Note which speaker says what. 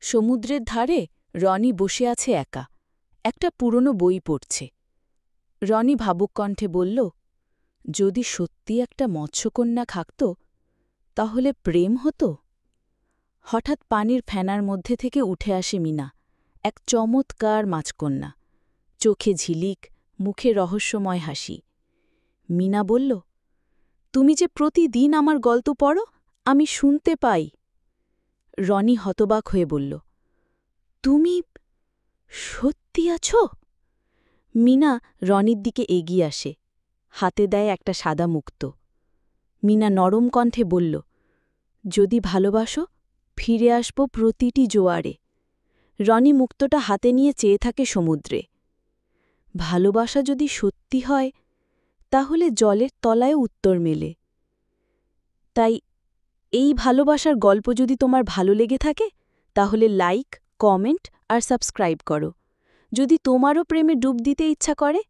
Speaker 1: সমুদ্রের ধারে রনি বসে আছে একা, একটা পুরনো বই পড়ছে। রনি ভাবুক কণ্ঠে বলল, যদি সত্যি একটা মৎস্যকন্যা থাকত তাহলে প্রেম হতো। হঠাৎ পানির ফেনার মধ্যে থেকে উঠে আসে মিনা, এক চমৎকার মাছকন্যা, চোখে ঝিলিক, মুখে রহস্যময় হাসি। মিনা বলল, তুমি যে প্রতিদিন আমার গল্প পড়ো, আমি শুনতে পাই। রনি হতবাক হয়ে বলল, তুমি সত্যি আছো? মিনা রনির দিকে এগিয়ে আসে, হাতে দেয় একটা সাদা মুক্তো। মিনা নরম কণ্ঠে বলল, যদি ভালোবাসো, ফিরে আসব প্রতিটি জোয়ারে। রনি মুক্তোটা হাতে নিয়ে চেয়ে থাকে সমুদ্রে। ভালোবাসা যদি সত্যি হয় তাহলে জলের তলায় উত্তর মেলে। তাই এই ভালোবাসার গল্প যদি তোমার ভালো লেগে থাকে তাহলে লাইক, কমেন্ট আর সাবস্ক্রাইব করো। যদি তোমারও প্রেমে ডুব দিতে ইচ্ছা করে